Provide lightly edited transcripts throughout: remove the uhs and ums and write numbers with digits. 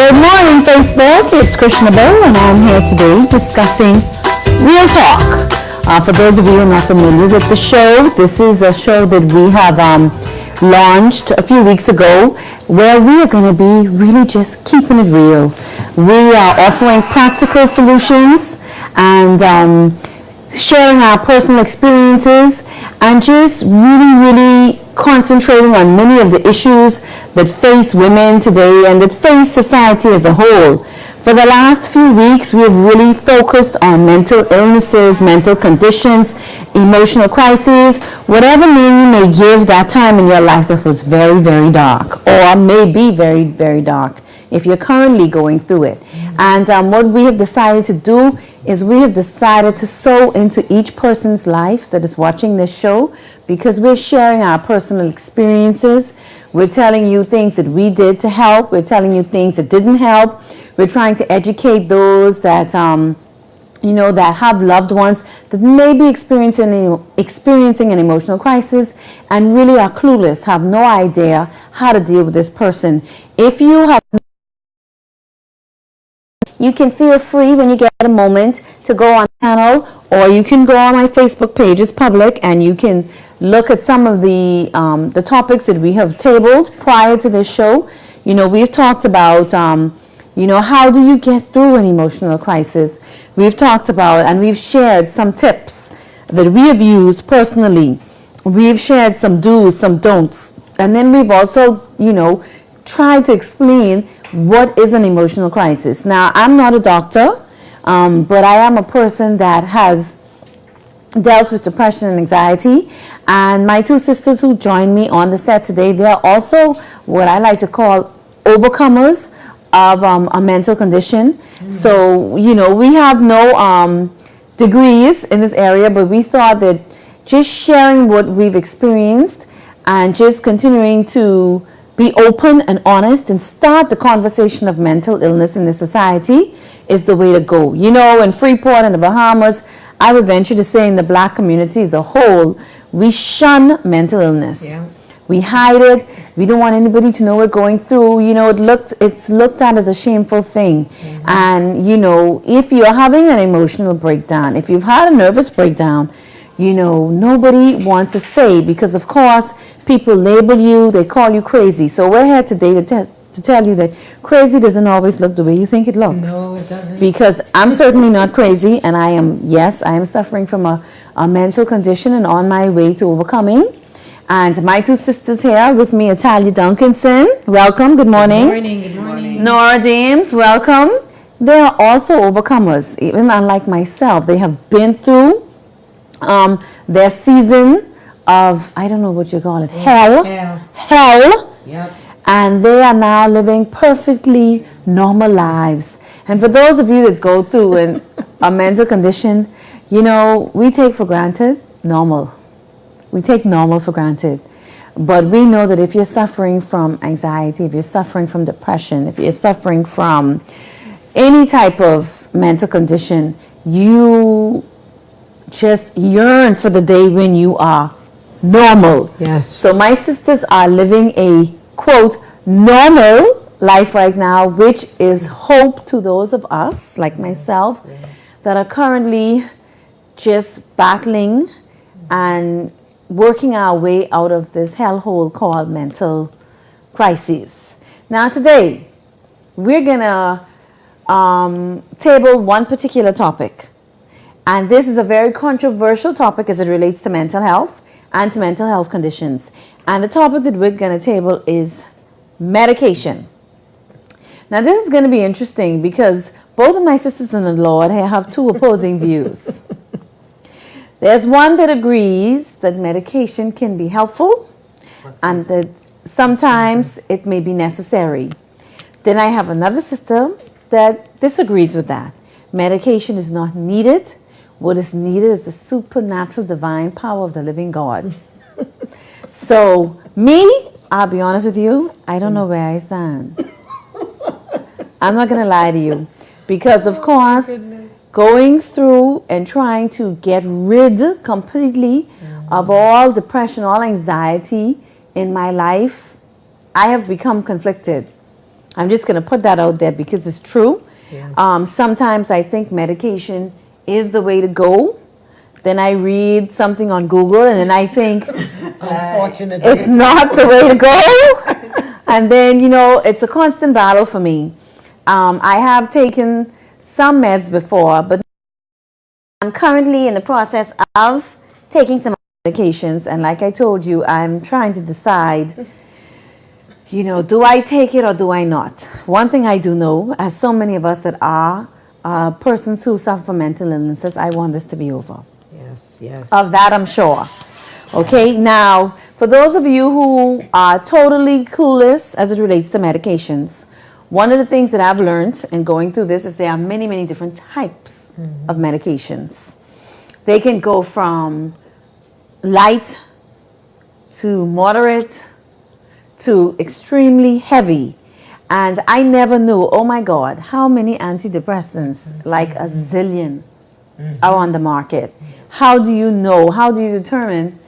Good morning, Facebook. It's Krishna Bell, and I'm here today discussing Real Talk. For those of you who are not familiar with the show, this is a show that we have launched a few weeks ago where we are going to be really just keeping it real. We are offering practical solutions and sharing our personal experiences and just really concentrating on many of the issues that face women today and that face society as a whole. For the last few weeks, we've really focused on mental illnesses, mental conditions, emotional crises, whatever name you may give that time in your life that was very dark or may be very dark if you're currently going through it. And what we have decided to do is we have decided to sow into each person's life that is watching this show, because we're sharing our personal experiences. We're telling you things that we did to help. We're telling you things that didn't help. We're trying to educate those that that have loved ones that may be experiencing an emotional crisis and really are clueless, have no idea how to deal with this person. If you have, you can feel free when you get a moment to go on the channel, or you can go on my Facebook page. It's public, and you can look at some of the topics that we have tabled prior to this show. We've talked about how do you get through an emotional crisis. We've talked about and we've shared some tips that we have used personally. We've shared some do's, some don'ts, and then we've also tried to explain what is an emotional crisis. Now, I'm not a doctor, but I am a person that has dealt with depression and anxiety, and my two sisters who joined me on the set today, they are also what I like to call overcomers of a mental condition. So we have no degrees in this area, but we thought that just sharing what we've experienced and just continuing to be open and honest and start the conversation of mental illness in the society is the way to go. In Freeport and the Bahamas, I would venture to say in the black community as a whole, we shun mental illness. Yeah. We hide it. We don't want anybody to know we're going through. It's looked at as a shameful thing. Mm-hmm. And, if you're having an emotional breakdown, if you've had a nervous breakdown, nobody wants to say, because of course people label you, they call you crazy. So we're here today to tell you that crazy doesn't always look the way you think it looks. No, it doesn't. Because I'm certainly not crazy, and I am suffering from a mental condition and on my way to overcoming. And my two sisters here with me, Talia Duncanson, welcome, good morning. Good morning. Nora James, welcome. They are also overcomers, even unlike myself. They have been through their season of, I don't know what you call it, hell. Yep. And they are now living perfectly normal lives. And for those of you that go through a mental condition, we take for granted normal. We take normal for granted. But we know that if you're suffering from anxiety, if you're suffering from depression, if you're suffering from any type of mental condition, you just yearn for the day when you are normal. Yes. So my sisters are living a, quote, normal life right now, which is hope to those of us, like myself, that are currently just battling and working our way out of this hellhole called mental crises. Now today, we're going to table one particular topic. And this is a very controversial topic as it relates to mental health and to mental health conditions. And the topic that we're going to table is medication. Now this is going to be interesting because both of my sisters in the Lord have two opposing views. There's one that agrees that medication can be helpful and that sometimes it may be necessary. Then I have another sister that disagrees with that. Medication is not needed. What is needed is the supernatural divine power of the living God. So me, I'll be honest with you, I don't know where I stand. I'm not going to lie to you. Because of course, going through and trying to get rid completely of all depression, all anxiety in my life, I have become conflicted. I'm just going to put that out there because it's true. Yeah. Sometimes I think medication is the way to go. Then I read something on Google and then I think Unfortunately. it's not the way to go. And then, it's a constant battle for me. I have taken some meds before, but I'm currently in the process of taking some medications. And like I told you, I'm trying to decide, do I take it or do I not? One thing I do know, as so many of us that are persons who suffer from mental illnesses, I want this to be over. Yes. Of that, I'm sure. Okay, now, for those of you who are totally clueless as it relates to medications, one of the things that I've learned in going through this is there are many, many different types of medications. They can go from light to moderate to extremely heavy. And I never knew, oh my God, how many antidepressants, like a zillion, are on the market. How do you know? How do you determine,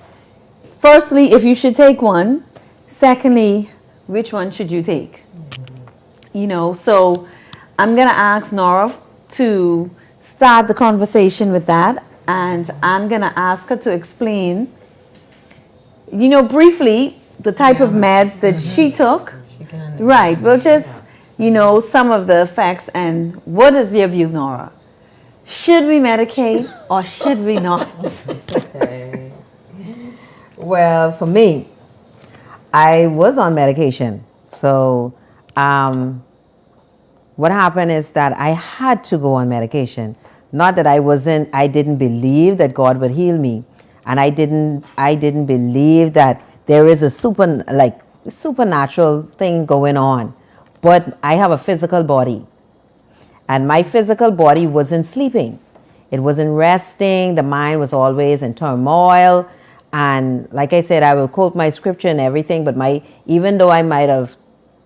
firstly, if you should take one? Secondly, which one should you take? So I'm going to ask Nora to start the conversation with that. And I'm going to ask her to explain, briefly, the type of meds that she took. Right. Well, just, some of the effects. And what is your view, Nora? Should we medicate or should we not? Well, for me, I was on medication. So what happened is that I had to go on medication. Not that I didn't believe that God would heal me. And I didn't believe that there is a supernatural thing going on. But I have a physical body. And my physical body wasn't sleeping. It wasn't resting. The mind was always in turmoil. And like I said, I will quote my scripture and everything, but even though I might have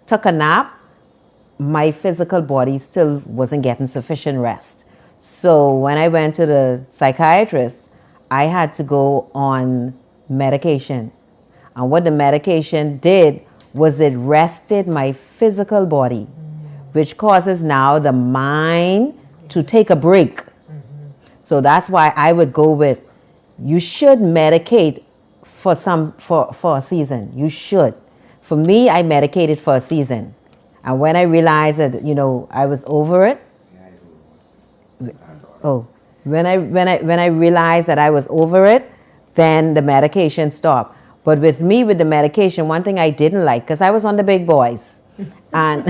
took a nap, my physical body still wasn't getting sufficient rest. So when I went to the psychiatrist, I had to go on medication. And what the medication did was it rested my physical body, which causes now the mind to take a break. So that's why I would go with, you should medicate for a season. You should. For me, I medicated for a season. And when I realized that, I was over it. When I realized that I was over it, then the medication stopped. But with the medication, one thing I didn't like, because I was on the big boys. And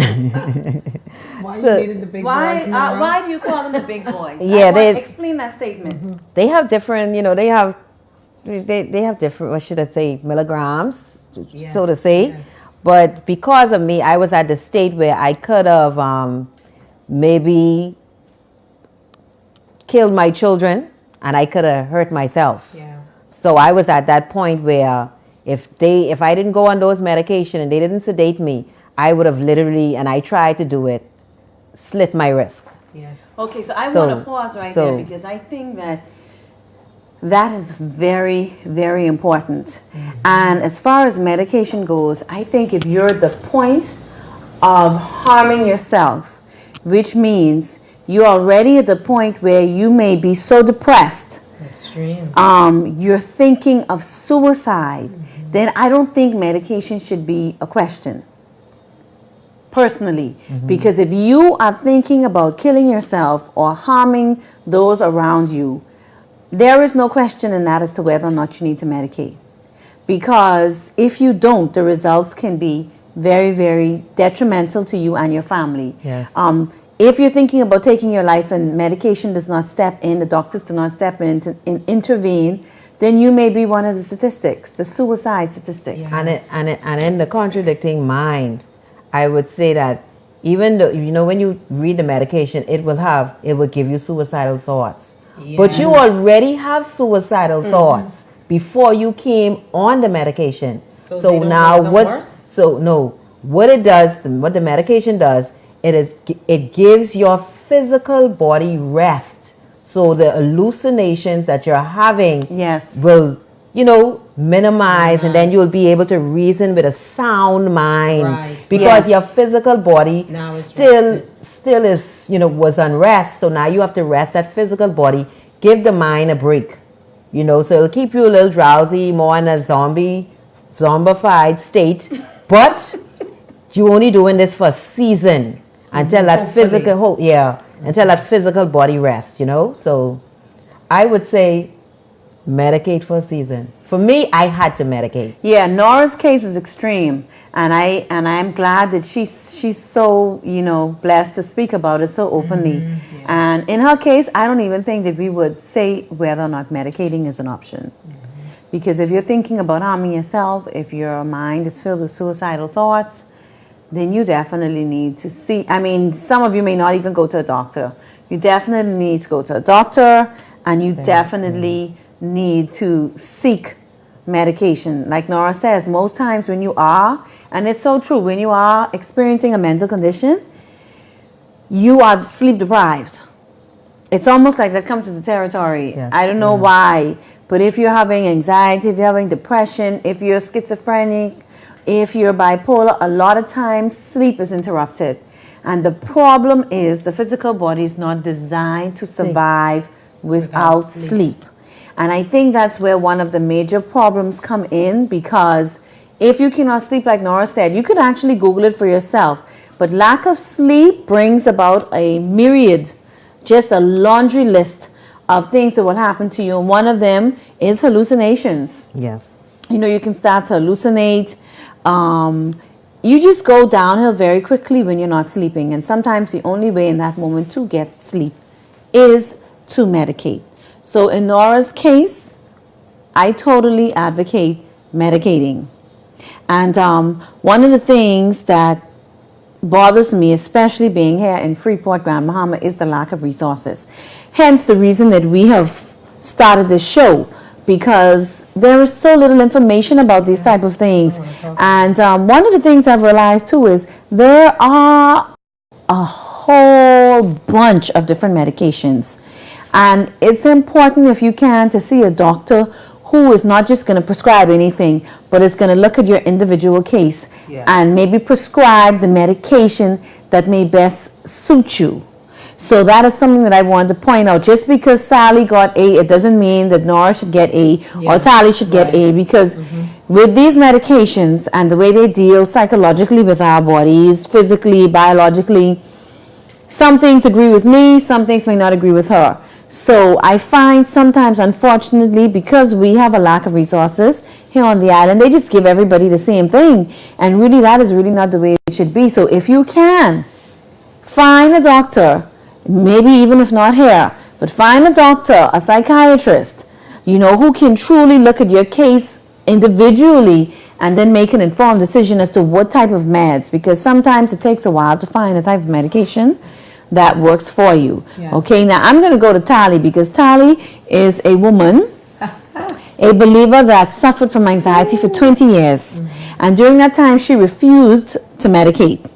Why you needed the big boys? Why do you call them the big boys? Yeah, explain that statement. They have different, they have different, what should I say, milligrams, so to say. Yes. But because of me, I was at the state where I could have maybe killed my children and I could have hurt myself. Yeah. So I was at that point where if I didn't go on those medication and they didn't sedate me, I would have literally, and I tried to do it, slit my wrist. Yes. Okay, so I want to pause there because I think that is very, very important. And as far as medication goes, I think if you're at the point of harming yourself, which means you're already at the point where you may be so depressed, Extreme. you're thinking of suicide, then I don't think medication should be a question. Personally, because if you are thinking about killing yourself or harming those around you, there is no question in that as to whether or not you need to medicate. Because if you don't, the results can be very, very detrimental to you and your family. Yes. If you're thinking about taking your life and medication does not step in, the doctors do not step in to intervene, then you may be one of the statistics, the suicide statistics. Yes. And in the contradicting mind, I would say that even though, when you read the medication, it will give you suicidal thoughts. Yes. But you already have suicidal thoughts before you came on the medication. So they don't now make them worse? What it does, what the medication does, it gives your physical body rest. So the hallucinations that you're having Yes. will, minimize, and then you'll be able to reason with a sound mind. Right. Because Yes. your physical body Now it's still is, was unrest. So now you have to rest that physical body, give the mind a break. So it'll keep you a little drowsy, more in a zombified state. But you're only doing this for a season until that until that physical body rests, So I would say medicate for a season. For me, I had to medicate. Yeah, Nora's case is extreme, and I'm glad that she's so blessed to speak about it so openly. And in her case, I don't even think that we would say whether or not medicating is an option, because if you're thinking about harming yourself, if your mind is filled with suicidal thoughts, then you definitely need to see. I mean, some of you may not even go to a doctor. You definitely need to go to a doctor, and you definitely need to seek medication. Like Nora says, most times when you are, and it's so true, when you are experiencing a mental condition, you are sleep deprived. It's almost like that comes to the territory. Yes. I don't know why, but if you're having anxiety, if you're having depression, if you're schizophrenic, if you're bipolar, a lot of times sleep is interrupted. And the problem is the physical body is not designed to survive without sleep. And I think that's where one of the major problems come in, because if you cannot sleep, like Nora said, you could actually Google it for yourself. But lack of sleep brings about a myriad, just a laundry list of things that will happen to you. And one of them is hallucinations. Yes. You can start to hallucinate. You just go downhill very quickly when you're not sleeping. And sometimes the only way in that moment to get sleep is to medicate. So in Nora's case, I totally advocate medicating. And one of the things that bothers me, especially being here in Freeport, Grand Bahama, is the lack of resources. Hence the reason that we have started this show, because there is so little information about these type of things. And one of the things I've realized too is there are a whole bunch of different medications. And it's important, if you can, to see a doctor who is not just going to prescribe anything, but is going to look at your individual case and maybe prescribe the medication that may best suit you. So that is something that I wanted to point out. Just because Sally got A, it doesn't mean that Nora should get A or Tally should get A, because with these medications and the way they deal psychologically with our bodies, physically, biologically, some things agree with me, some things may not agree with her. So I find sometimes, unfortunately, because we have a lack of resources here on the island, they just give everybody the same thing. And really, that is really not the way it should be. So if you can, find a doctor, maybe even if not here, but find a doctor, a psychiatrist, who can truly look at your case individually and then make an informed decision as to what type of meds, because sometimes it takes a while to find a type of medication that works for you. Okay, now I'm going to go to Tally, because Tally is a woman, a believer that suffered from anxiety for 20 years. And during that time, she refused to medicate.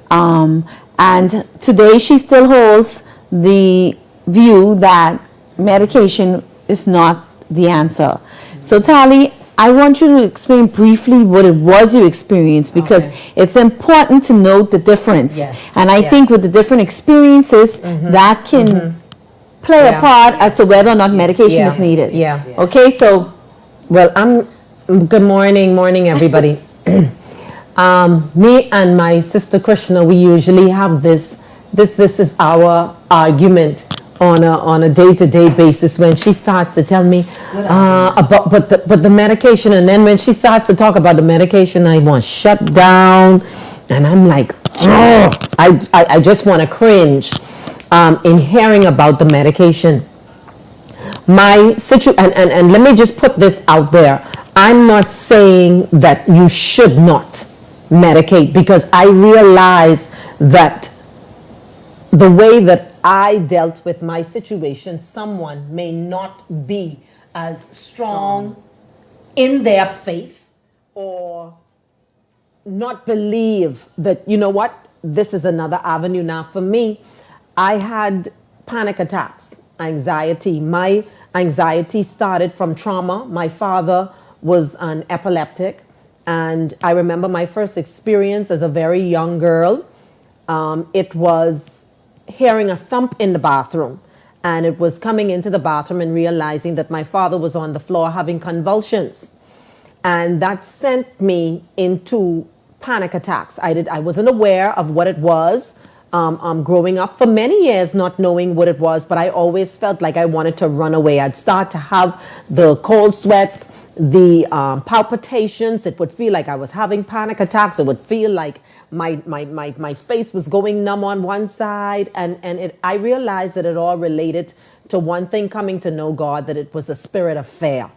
And today she still holds the view that medication is not the answer. So Tally, I want you to explain briefly what it was you experienced, because it's important to note the difference. And I think with the different experiences, that can play a part as to whether or not medication is needed. Okay, so. Well, good morning, everybody. Me and my sister Krishna, we usually have this is our argument on a day-to-day basis, when she starts to tell me about the medication, and then when she starts to talk about the medication, I want to shut down, and I'm like, oh, I just want to cringe in hearing about the medication. My situation, and let me just put this out there, I'm not saying that you should not medicate, because I realize that the way that I dealt with my situation, someone may not be as strong in their faith, or not believe that, this is another avenue. Now, for me, I had panic attacks, anxiety. My anxiety started from trauma. My father was an epileptic. And I remember my first experience as a very young girl. It was hearing a thump in the bathroom. And it was coming into the bathroom and realizing that my father was on the floor having convulsions. And that sent me into panic attacks. I wasn't aware of what it was. Growing up for many years not knowing what it was, but I always felt like I wanted to run away. I'd start to have the cold sweats, the palpitations. It would feel like I was having panic attacks. It would feel like my face was going numb on one side. And I realized that it all related to one thing, coming to know God, that it was a spirit of fear.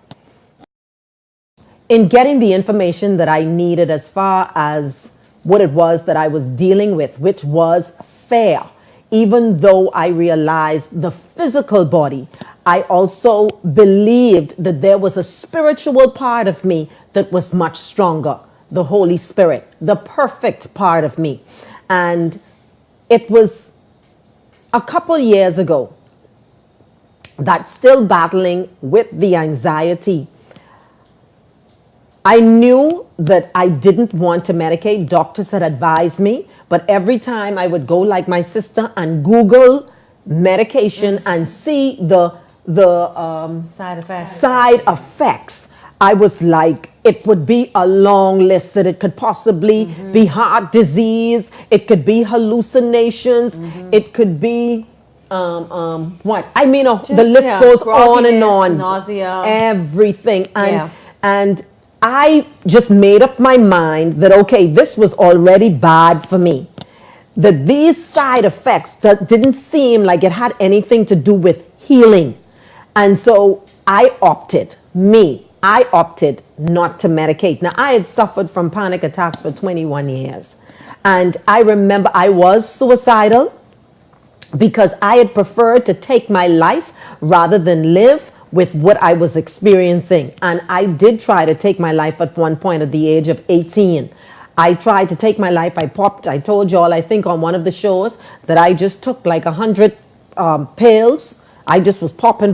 In getting the information that I needed as far as what it was that I was dealing with, which was fear, even though I realized the physical body, I also believed that there was a spiritual part of me that was much stronger, the Holy Spirit, the perfect part of me. And it was a couple years ago that, still battling with the anxiety, I knew that I didn't want to medicate. Doctors had advised me, but every time I would go, like my sister, and Google medication and see the side effects, I was like, it would be a long list, that it could possibly be heart disease, it could be hallucinations, it could be what? I mean, the list goes on and on. Nausea. Everything. And I just made up my mind that, okay, this was already bad for me. That these side effects that didn't seem like it had anything to do with healing. And so I opted not to medicate. Now, I had suffered from panic attacks for 21 years. And I remember I was suicidal because I had preferred to take my life rather than live with what I was experiencing. And I did try to take my life at one point at the age of 18. I tried to take my life. I told y'all, I think on one of the shows, that I just took like 100 pills. I just was popping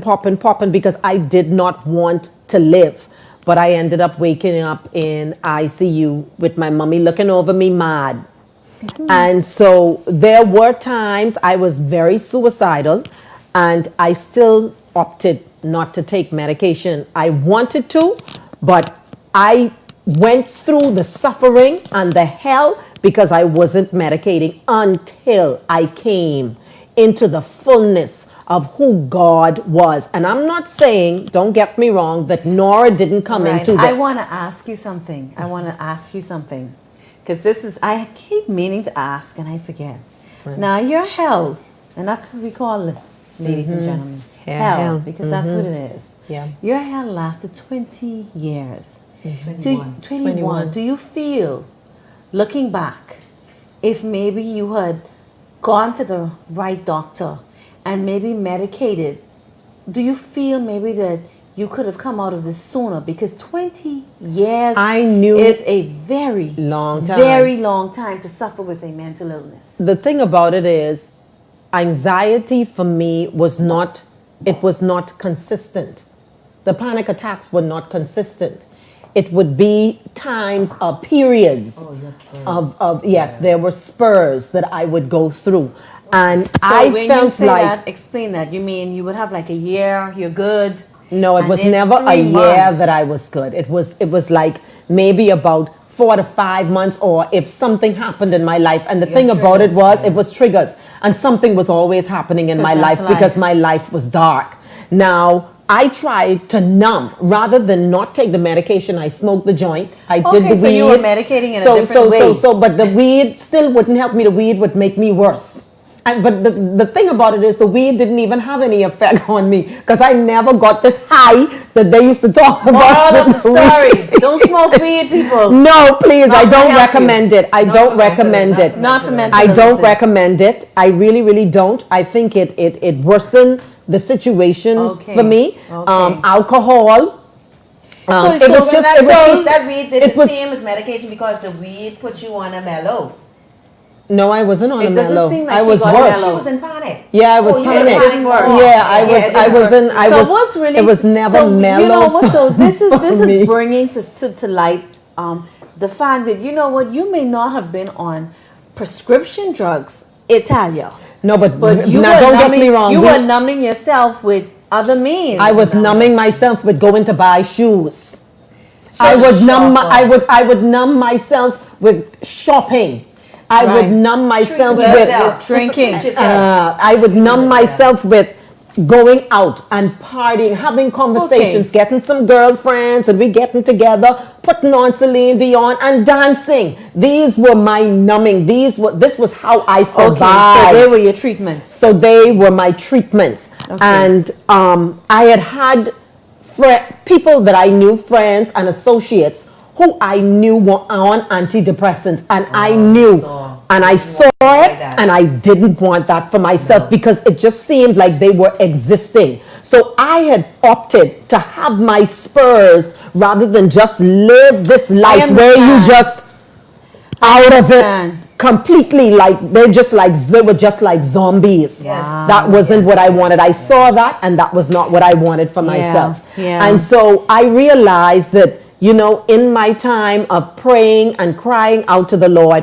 because I did not want to live. But I ended up waking up in ICU with my mommy looking over me mad. And so there were times I was very suicidal, and I still opted not to take medication. I wanted to, but I went through the suffering and the hell because I wasn't medicating until I came into the fullness of who God was. And I'm not saying, don't get me wrong, that Nora didn't come into this. I want to ask you something. Because I keep meaning to ask and I forget. Right. Now, your hell, and that's what we call this, ladies and gentlemen. Hell, because that's what it is. Yeah. Your hell lasted 20 years. 21. Do you feel, looking back, if maybe you had gone to the right doctor and maybe medicated, do you feel maybe that you could have come out of this sooner? Because 20 years is a very long time to suffer with a mental illness. The thing about it is, anxiety for me was not consistent. The panic attacks were not consistent. It would be times of periods there were spurs that I would go through. And so I when felt you say like that, explain that. You mean you would have like a year, you're good? No, it was never a year that I was good. It was like maybe about 4 to 5 months, or if something happened in my life. And the thing about it was triggers. And something was always happening in my life because my life was dark. Now, I tried to numb. Rather than not take the medication, I smoked the joint. I did the weed. So you were medicating in a different way. But the weed still wouldn't help me. The weed would make me worse. But the thing about it is, the weed didn't even have any effect on me because I never got this high that they used to talk about. Moral of the story. Don't smoke weed, people. No, please. I don't recommend it. I don't recommend it. Not for mental I don't illnesses. recommend it. I really, really don't. I think it worsened the situation for me. Alcohol. It was just that weed did the same as medication because the weed put you on a mellow. No, I wasn't on a It doesn't mellow. seem like I she was got worse. She mellow. was in panic. Yeah, I was Oh, you panicked. were panic more. Yeah, I Yeah, was. it I didn't work. wasn't. I So was. what's really It was never so mellow. You know what? So this for is me. bringing to light the fact that you know what, you may not have been on prescription drugs, Italia, No, but you now were don't get numbing, me wrong. you were numbing yourself with other means. I was numbing myself with going to buy shoes. I would numb myself with shopping. I would Right. numb myself Treat with yourself. drinking. Treat yourself. I would numb myself with going out and partying, having conversations, Okay. getting some girlfriends, and we getting together, putting on Celine Dion and dancing. These were my numbing. This was how I survived. Okay, so they were your treatments. So they were my treatments. Okay. And I had people that I knew, friends and associates, who I knew were on antidepressants. And I knew, and I saw it, and I didn't want that for myself because it just seemed like they were existing. So I had opted to have my spurs rather than just live this life where you understand. just out of understand. it completely, like they were just like zombies. Yes. That wasn't what I wanted. I saw that, and that was not what I wanted for myself. yeah. And so I realized that, you know, in my time of praying and crying out to the Lord,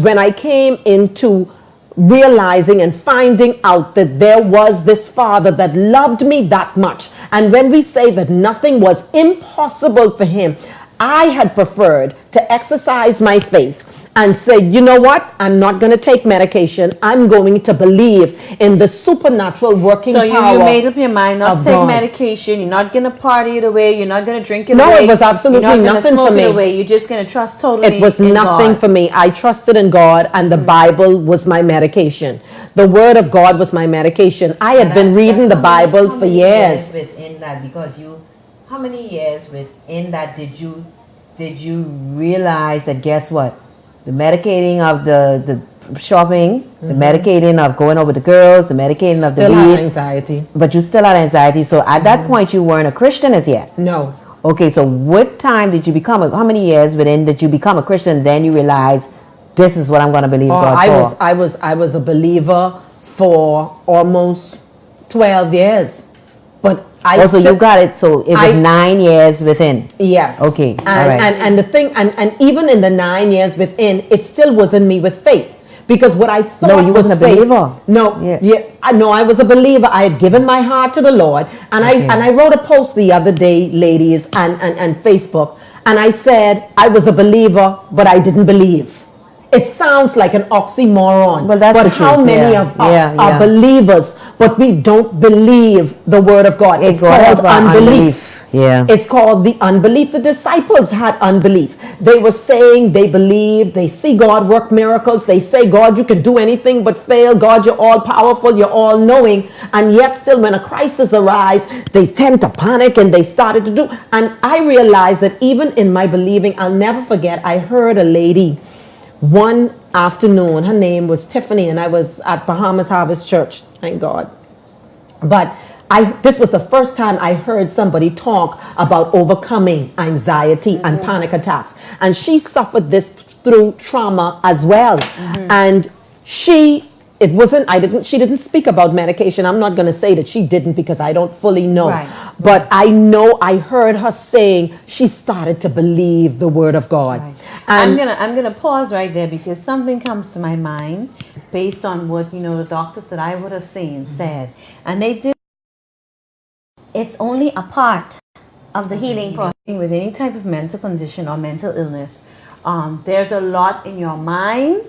when I came into realizing and finding out that there was this Father that loved me that much, and when we say that nothing was impossible for him, I had preferred to exercise my faith and say, you know what, I'm not going to take medication. I'm going to believe in the supernatural working So power. you made up your mind not of to take God. medication. You're not going to party it away. You're not going to drink it No, away. it was absolutely You're not gonna nothing for smoke me. it away. You're just going to trust totally. It was in nothing God. for me. I trusted in God, and the Bible was my medication. The Word of God was my medication. I had been reading the Bible for years. Within that, because how many years within that did you realize that? Guess what? The medicating of the shopping, the medicating of going over the girls, the medicating of Still the had weed. anxiety. But you still had anxiety. So at that point, you weren't a Christian as yet. No. Okay, so what time did you how many years within did you become a Christian? Then you realize this is what I'm going to believe God for. I was a believer for almost 12 years. But Also, you got it. So it was 9 years within. Yes. Okay, And, all right. and the thing, and even in the 9 years within, it still wasn't me with faith. Because what I thought No, you was wasn't a faith- believer. No, Yeah. I was a believer. I had given my heart to the Lord, and I wrote a post the other day, ladies, and Facebook, and I said I was a believer, but I didn't believe. It sounds like an oxymoron. Well, that's but the how truth, many yeah. of us Yeah, are yeah. believers, but we don't believe the word of God? It's God called has our unbelief. Yeah. It's called the unbelief. The disciples had unbelief. They were saying they believe, they see God work miracles. They say, God, you can do anything but fail. God, you're all powerful, you're all knowing. And yet still when a crisis arises, they tend to panic and they started to do. And I realized that even in my believing, I'll never forget, I heard a lady one afternoon. Her name was Tiffany, and I was at Bahamas Harvest Church. Thank God. But this was the first time I heard somebody talk about overcoming anxiety and panic attacks. And she suffered this through trauma as well. And she didn't speak about medication. I'm not going to say that she didn't because I don't fully know. Right. But I know I heard her saying she started to believe the word of God. Right. And I'm gonna pause right there because something comes to my mind based on what the doctors that I would have seen said, and they did. It's only a part of the healing process with any type of mental condition or mental illness. There's a lot in your mind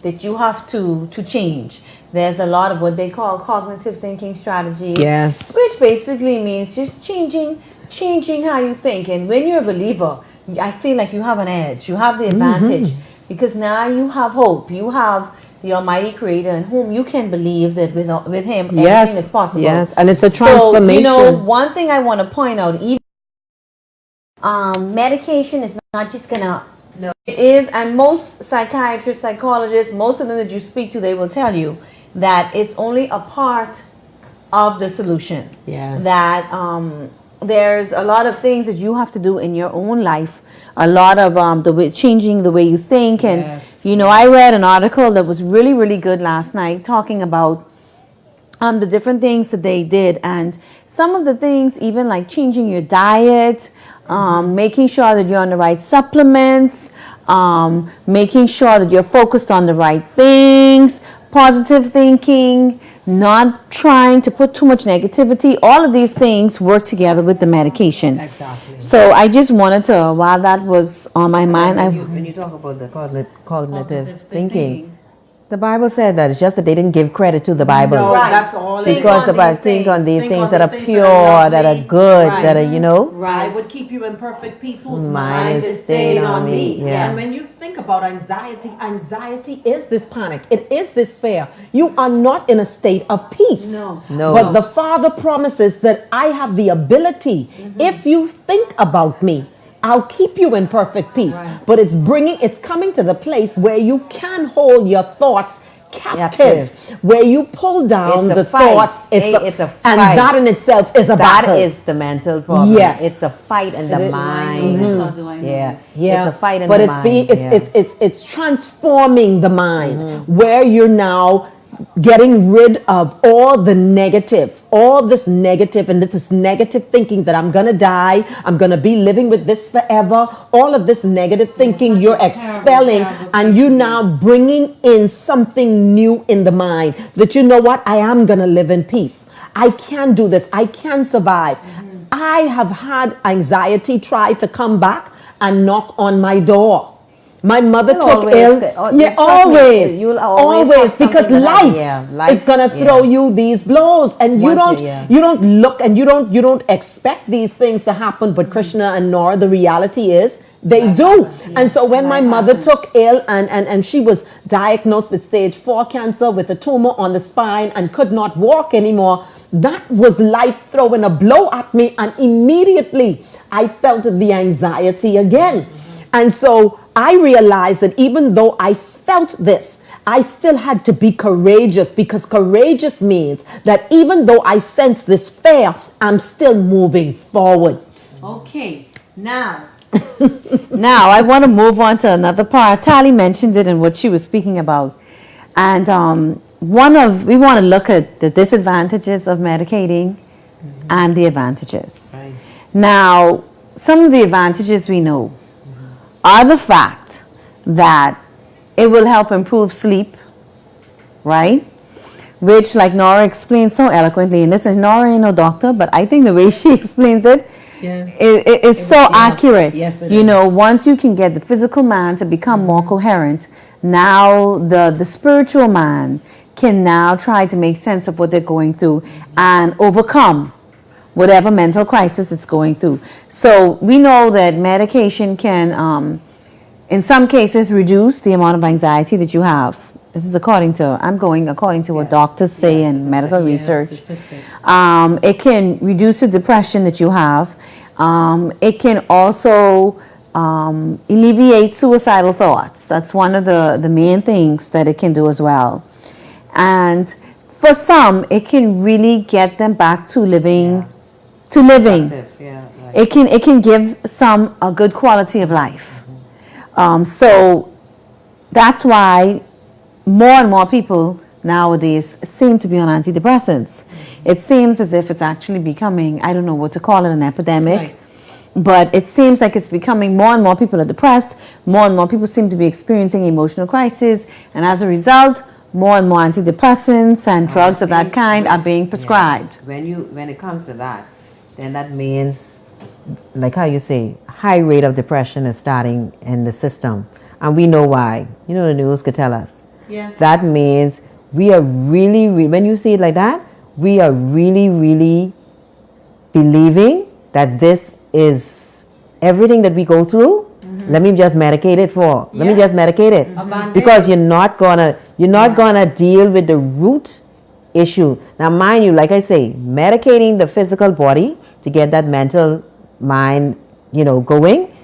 that you have to change. There's a lot of what they call cognitive thinking strategies. Yes. Which basically means just changing how you think. And when you're a believer, I feel like you have an edge. You have the advantage because now you have hope. You have the Almighty Creator in whom you can believe that with Him everything is possible. Yes, and it's a transformation. So, one thing I want to point out, even medication is not just gonna. No. It is, and most psychiatrists, psychologists, most of them that you speak to, they will tell you that it's only a part of the solution. Yes. That there's a lot of things that you have to do in your own life. A lot of changing the way you think and You know, I read an article that was really, really good last night talking about the different things that they did, and some of the things, even like changing your diet, making sure that you're on the right supplements, making sure that you're focused on the right things, positive thinking, not trying to put too much negativity. All of these things work together with the medication. Exactly. So I just wanted to, while that was on my mind, When you talk about the cognitive thinking, the Bible said that it's just that they didn't give credit to the Bible. No, that's all. Because think on these things that are pure, that are good, that are, I would keep you in perfect peace whose Mind mind is is stayed on me. Yes. And when you think about anxiety is this panic. It is this fear. You are not in a state of peace. No. But the Father promises that I have the ability, if you think about me, I'll keep you in perfect peace. But it's coming to the place where you can hold your thoughts captive, where you pull down It's a the fight. thoughts. It's a and fight. that in itself is a battle. That is the mental problem. Yes. It's a fight in the is. mind. Yeah, It's a fight in but the it's mind. being it's transforming the mind where you're now getting rid of all the negative, all this negative and this negative thinking that I'm gonna die, I'm gonna be living with this forever. All of this negative thinking you're expelling, and you now bringing in something new in the mind that you know what, I am gonna live in peace. I can do this. I can survive. I have had anxiety try to come back and knock on my door. My mother You'll took always ill. get- Yeah, trust me, always. you'll always have because something that life, happen, life is gonna throw you these blows, and you Once don't look and you don't expect these things to happen. But Krishna and Nora, the reality is they do. And so when my mother took ill and she was diagnosed with stage 4 cancer with a tumor on the spine and could not walk anymore, that was life throwing a blow at me, and immediately I felt the anxiety again. And so I realized that even though I felt this, I still had to be courageous, because courageous means that even though I sense this fear, I'm still moving forward. Okay, now. Now, I want to move on to another part. Tali mentioned it in what she was speaking about. And we want to look at the disadvantages of medicating and the advantages. Right. Now, some of the advantages we know are the fact that it will help improve sleep, right? Which, like Nora explained so eloquently, and listen, Nora ain't no doctor, but I think the way she explains it is so accurate. Yes, it you is. know, once you can get the physical man to become more coherent, now the spiritual man can now try to make sense of what they're going through and overcome whatever mental crisis it's going through. So we know that medication can, in some cases, reduce the amount of anxiety that you have. This is according to what doctors say in medical research. It can reduce the depression that you have. It can also alleviate suicidal thoughts. That's one of the main things that it can do as well. And for some, it can really get them back to living. It can give some a good quality of life. So that's why more and more people nowadays seem to be on antidepressants. It seems as if it's actually becoming, I don't know what to call it, an epidemic. But it seems like it's becoming more and more people are depressed, more and more people seem to be experiencing emotional crisis, and as a result, more and more antidepressants and drugs of that kind are being prescribed. When it comes to that, then that means, like how you say, high rate of depression is starting in the system. And we know why. You know, the news could tell us. Yes. That means we are really, when you see it like that, we are really, really believing that this is everything that we go through. Let me just medicate it for. Let me just medicate it. Because you're not gonna deal with the root issue. Now, mind you, like I say, medicating the physical body to get that mental mind, going,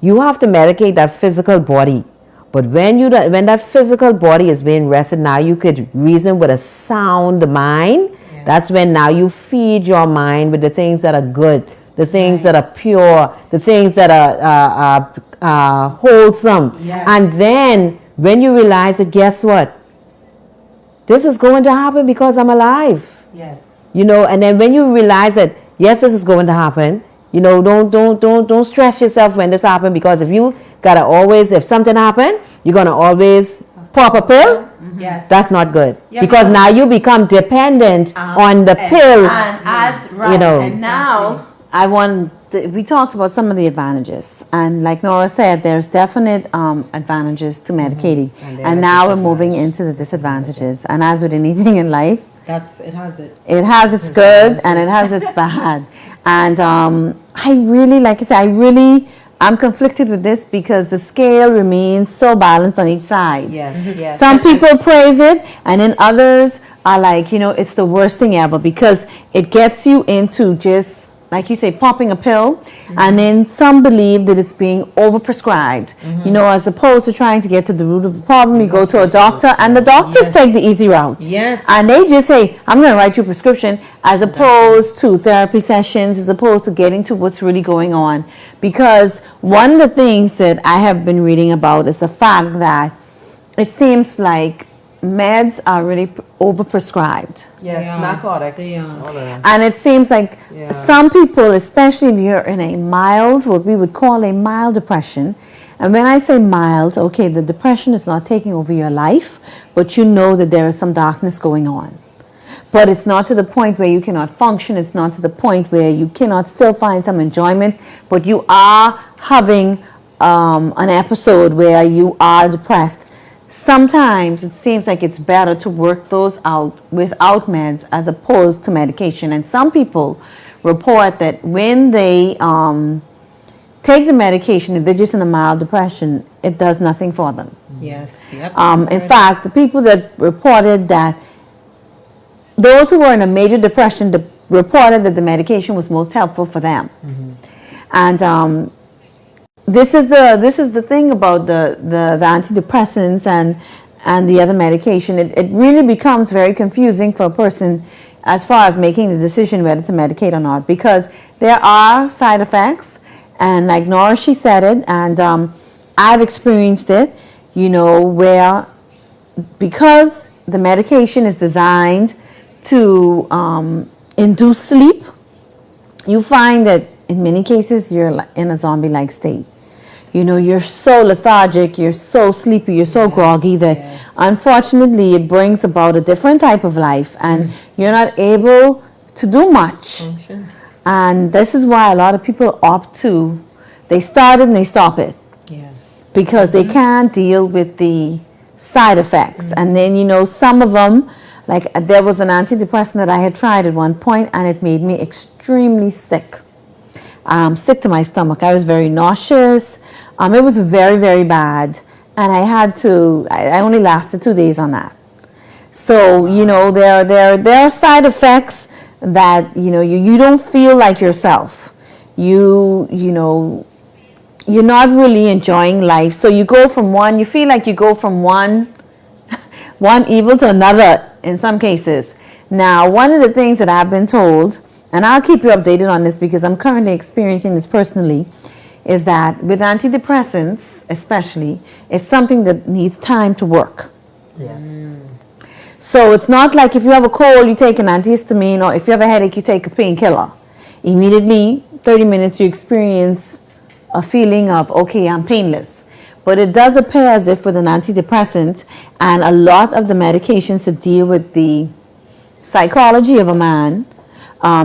you have to medicate that physical body. But when that physical body is being rested, now you could reason with a sound mind. Yeah. That's when now you feed your mind with the things that are good, the things that are pure, the things that are wholesome. Yes. And then When you realize it, guess what? This is going to happen because I'm alive. Yes. You know, and then when you realize that, yes, this is going to happen, you know, don't stress yourself when this happens, because if you gotta always, if something happen, you're gonna always pop a pill. Yes. That's not good, Yeah, because because- now you become dependent on the pill. And as right, You know. and now we talked about some of the advantages, and like Nora said, there's definite advantages to medicating, And there and are now we're moving into the disadvantages. And as with anything in life, It has it. it has its good and it has its bad. And I really, like I said, I'm conflicted with this because the scale remains so balanced on each side. Yes. Some people praise it, and then others are like, it's the worst thing ever because it gets you into just, like you say, popping a pill, and then some believe that it's being overprescribed. As opposed to trying to get to the root of the problem, you go to a doctor, and the doctors take the easy route. Yes. And they just say, I'm going to write you a prescription, as opposed to therapy sessions, as opposed to getting to what's really going on. Because one of the things that I have been reading about is the fact that it seems like meds are really overprescribed. Yes, narcotics. are. All of them. And it seems like Yeah. some people, especially if you're in a mild, what we would call a mild depression, and when I say mild, okay, the depression is not taking over your life, but you know that there is some darkness going on. But it's not to the point where you cannot function. It's not to the point where you cannot still find some enjoyment, but you are having an episode where you are depressed. Sometimes it seems like it's better to work those out without meds as opposed to medication. And some people report that when they take the medication, if they're just in a mild depression, it does nothing for them. Yes. Yep. In fact, the people that reported that, those who were in a major depression reported that the medication was most helpful for them. And this is the thing about the antidepressants and the other medication. It really becomes very confusing for a person as far as making the decision whether to medicate or not, because there are side effects, and like Nora, she said it, and I've experienced it, where because the medication is designed to induce sleep, you find that in many cases you're in a zombie-like state. You're so lethargic, you're so sleepy, you're so groggy that unfortunately it brings about a different type of life, and you're not able to do much. And this is why a lot of people opt to, they start it and they stop it Yes. because they can't deal with the side effects. And then, some of them, like there was an antidepressant that I had tried at one point, and it made me extremely sick. Sick to my stomach. I was very nauseous. It was very, very bad. And I only lasted 2 days on that. So, there are side effects that, you don't feel like yourself. You're not really enjoying life. So you feel like you go from one evil to another in some cases. Now, one of the things that I've been told, and I'll keep you updated on this because I'm currently experiencing this personally, is that with antidepressants especially, it's something that needs time to work. Yes. So it's not like if you have a cold, you take an antihistamine, or if you have a headache, you take a painkiller. Immediately, 30 minutes, you experience a feeling of, okay, I'm painless. But it does appear as if with an antidepressant and a lot of the medications to deal with the psychology of a man,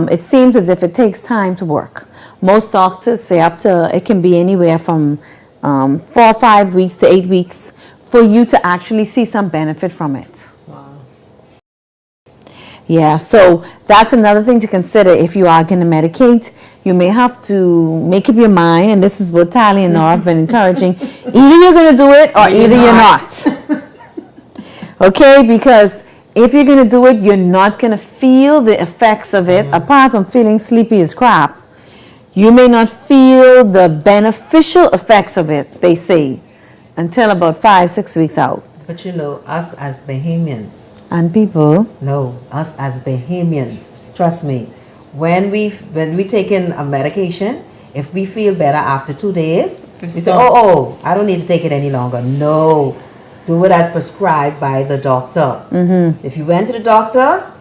it seems as if it takes time to work. Most doctors say it can be anywhere from 4 or 5 weeks to 8 weeks for you to actually see some benefit from it. Wow. Yeah, so that's another thing to consider if you are going to medicate. You may have to make up your mind, and this is what Tali and Nora have been encouraging. Either you're going to do it or either you're not. Okay, because if you're going to do it, you're not going to feel the effects of it. Apart from feeling sleepy as crap, you may not feel the beneficial effects of it, they say, until about 5-6 weeks out. But us as Bahamians, And people, us as Bahamians, trust me, when we taking a medication, if we feel better after 2 days, we say, oh, I don't need to take it any longer. No, do it as prescribed by the doctor. Mm-hmm. If you went to the doctor,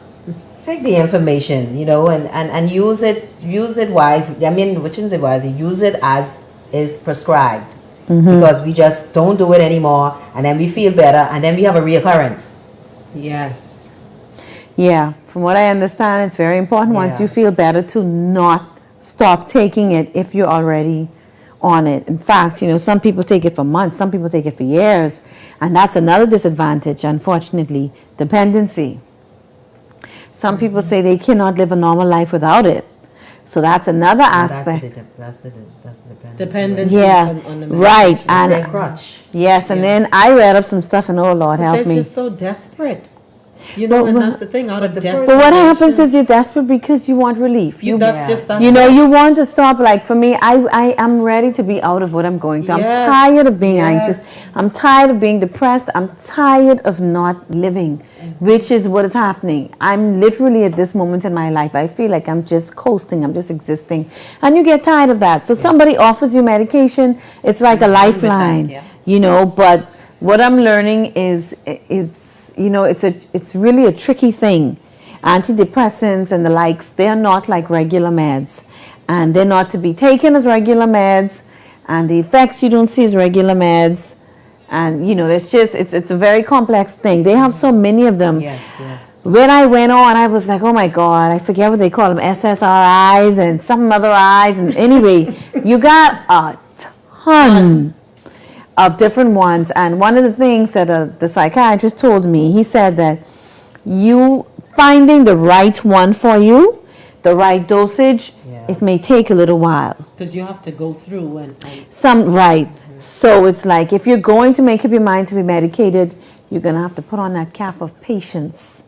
take the information, and use it wisely. I mean, which is wisely, use it as is prescribed. Because we just don't do it anymore, and then we feel better, and then we have a reoccurrence. Yes. Yeah, from what I understand, it's very important once Yeah. you feel better to not stop taking it if you're already on it. In fact, some people take it for months, some people take it for years, and that's another disadvantage, unfortunately, dependency. Some people say they cannot live a normal life without it. So that's another aspect. That's the dependence. Dependency Yeah, on the right. medication. And Their crutch. yes, and then I read up some stuff, and oh Lord, help They're me. just so desperate. And that's the thing. Out of desperation. But what happens is you're desperate because you want relief. That's You want to stop. Like for me, I am ready to be out of what I'm going through. Yes. I'm tired of being Yes. anxious. I'm tired of being depressed. I'm tired of not living, which is what is happening. I'm literally at this moment in my life, I feel like I'm just coasting. I'm just existing. And you get tired of that. So somebody offers you medication. It's like a lifeline, but what I'm learning is it's really a tricky thing. Antidepressants and the likes, they're not like regular meds, and they're not to be taken as regular meds, and the effects you don't see as regular meds, and it's a very complex thing. They have so many of them. Yes. When I went on, I was like, oh my God, I forget what they call them, SSRIs and some other eyes, and anyway, you got a ton of different ones. And one of the things that the psychiatrist told me, he said that you finding the right one for you, the right dosage, it may take a little while. Because you have to go through and Right. So it's like if you're going to make up your mind to be medicated, you're going to have to put on that cap of patience.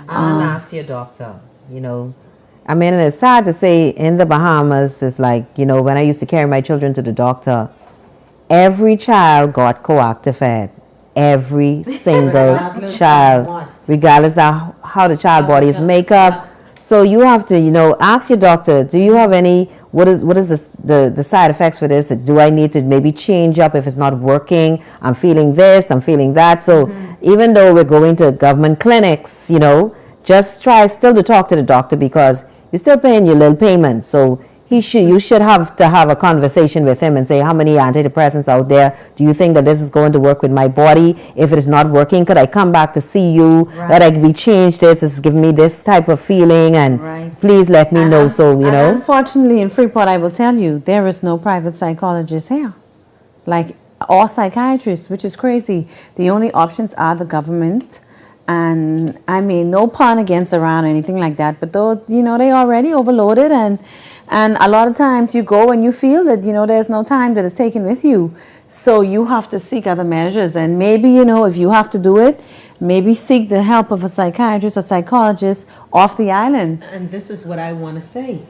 And ask your doctor, I mean, it's sad to say in the Bahamas, it's like, when I used to carry my children to the doctor, every child got coactive fed. Every single child, regardless of how the child body is made up. So you have to, ask your doctor, do you have any, what is the side effects for this? Do I need to maybe change up if it's not working? I'm feeling this, I'm feeling that. So even though we're going to government clinics, just try still to talk to the doctor, because you're still paying your little payment. So you should have to have a conversation with him and say, how many antidepressants out there? Do you think that this is going to work with my body? If it is not working, could I come back to see you? That I can change this. This is giving me this type of feeling, and please let me know. So, Unfortunately, in Freeport, I will tell you, there is no private psychologist here. Or psychiatrists, which is crazy. The only options are the government. And I mean, no pun against Iran or anything like that, but though, they already overloaded, and a lot of times you go and you feel that, there's no time that is taken with you. So you have to seek other measures. And maybe, if you have to do it, maybe seek the help of a psychiatrist or psychologist off the island. And this is what I want to say.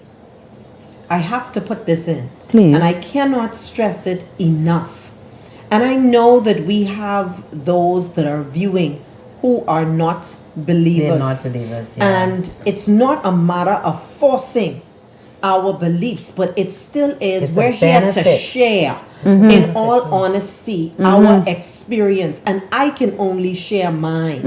I have to put this in. Please. And I cannot stress it enough. And I know that we have those that are viewing who are not believers. They're not believers, yeah. And it's not a matter of forcing our beliefs, but it still is. It's we're a here to benefit. share, in all honesty, our experience. And I can only share mine.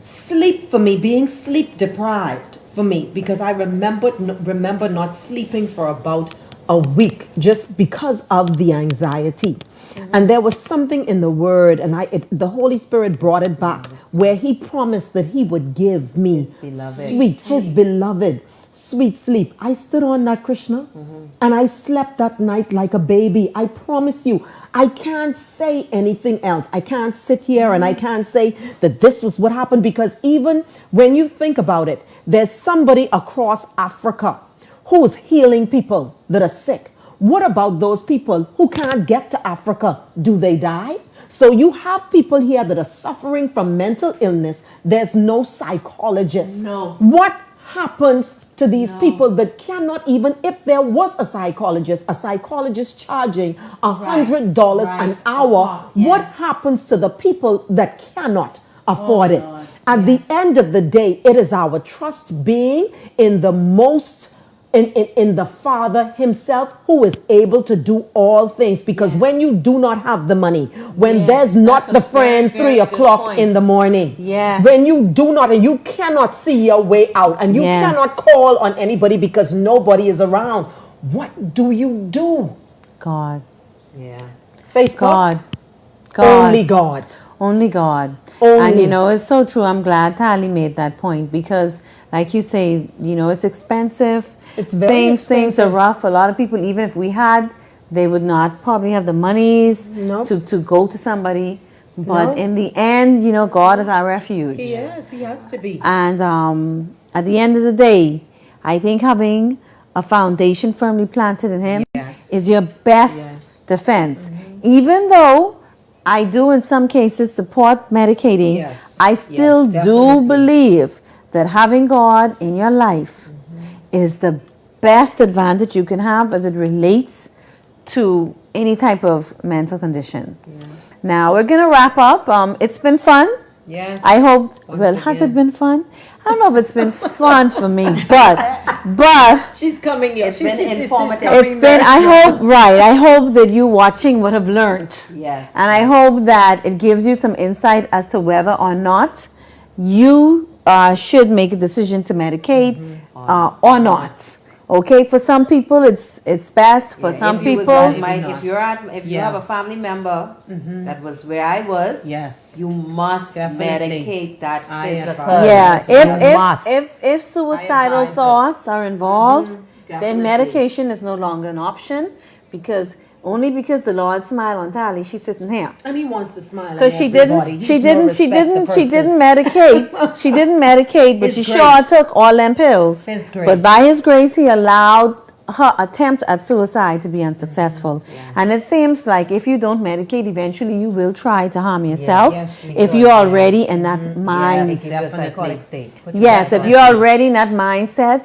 Sleep for me, being sleep deprived for me, because I remember not sleeping for about a week just because of the anxiety. And there was something in the word, and the Holy Spirit brought it back, where he promised that he would give me his beloved sweet sleep. I stood on that, Krishna, and I slept that night like a baby. I promise you, I can't say anything else. I can't sit here and I can't say that this was what happened, because even when you think about it, there's somebody across Africa who's healing people that are sick. What about those people who can't get to Africa? Do they die? So you have people here that are suffering from mental illness. There's no psychologist. No. What happens to these people that cannot, even if there was a psychologist charging $100 an hour, what happens to the people that cannot afford it? At the end of the day, it is our trust being in the most in the Father himself, who is able to do all things. Because when you do not have the money, when there's not the friend 3 o'clock in the morning, when you do not, and you cannot see your way out, and you cannot call on anybody because nobody is around, what do you do? God. Yeah. Facebook? God. Only God. Only God. Only. And you know, it's so true. I'm glad Tali made that point because, like you say, you know, it's expensive. It's very Things are rough. A lot of people, even if we had, they would not probably have the monies to go to somebody. But in the end, you know, God is our refuge. He is. He has to be. And at the end of the day, I think having a foundation firmly planted in Him is your best defense. Even though I do in some cases support medicating, I still do believe that having God in your life is the best advantage you can have as it relates to any type of mental condition. Now we're going to wrap up. It's been fun. Yes. I hope, well, has it been fun? I don't know if it's been fun for me, but She's coming here. It's been informative. it's been, I hope that you watching would have learned. Yes. And I hope that it gives you some insight as to whether or not you should make a decision to medicate or not. Okay, for some people it's best. For some if you was people, like if you have a family member that was where I was, you must medicate that physical. If suicidal thoughts are involved, then medication is no longer an option because the Lord smiled on Tali, she's sitting here. And He wants to smile. Because she didn't medicate, but she sure took all them pills. His grace. But by His grace, He allowed her attempt at suicide to be unsuccessful. And it seems like if you don't medicate, eventually you will try to harm yourself if you're already in that mind. If you're already in that mindset,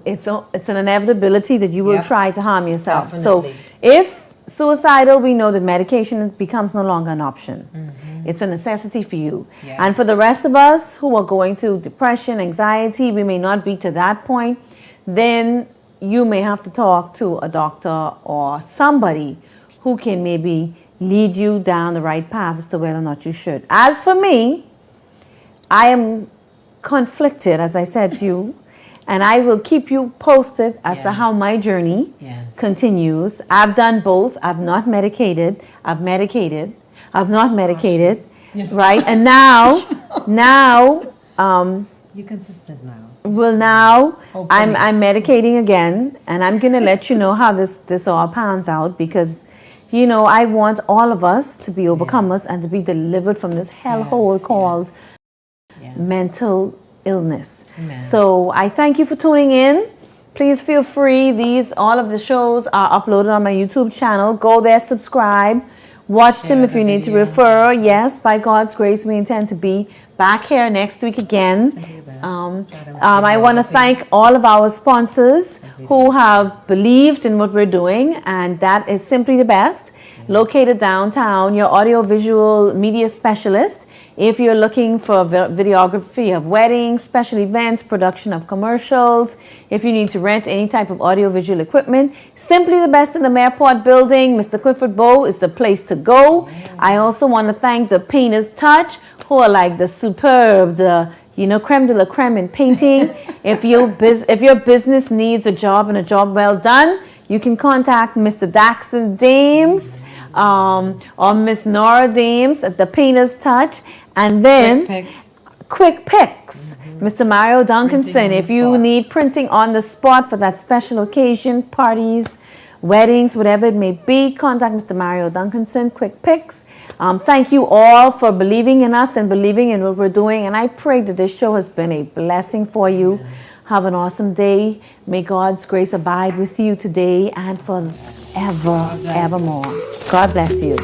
it's an inevitability that you will try to harm yourself. So if suicidal, we know that medication becomes no longer an option. It's a necessity for you. And for the rest of us who are going through depression, anxiety, we may not be to that point, then you may have to talk to a doctor or somebody who can maybe lead you down the right path as to whether or not you should. As for me, I am conflicted, as I said to you, and I will keep you posted as to how my journey continues. I've done both. I've not medicated. I've medicated. I've not medicated. Right? And now, you're consistent now. well, now I'm medicating again, and I'm going to let you know how this all pans out because, you know, I want all of us to be overcomers and to be delivered from this hellhole called mental illness. So I thank you for tuning in. Please feel free. All of the shows are uploaded on my YouTube channel. Go there, subscribe. Watch them if you need to refer. Yes, by God's grace, we intend to be back here next week again. I want to thank all of our sponsors who have believed in what we're doing, and that is Simply the Best, located downtown, your audiovisual media specialist. If you're looking for videography of weddings, special events, production of commercials, if you need to rent any type of audiovisual equipment, Simply the Best in the Mayorport building, Mr. Clifford Bow is the place to go. I also want to thank the Painter's Touch, who are like the superb, creme de la creme in painting. If your business needs a job and a job well done, you can contact Mr. Daxton Dames or Miss Nora Dames at the Painter's Touch. And then Quick Picks, Mr. Mario Duncanson. If you need printing on the spot for that special occasion, parties, weddings, whatever it may be, contact Mr. Mario Duncanson, Quick Picks. Thank you all for believing in us and believing in what we're doing. And I pray that this show has been a blessing for you. Have an awesome day. May God's grace abide with you today and forever, evermore. God bless you.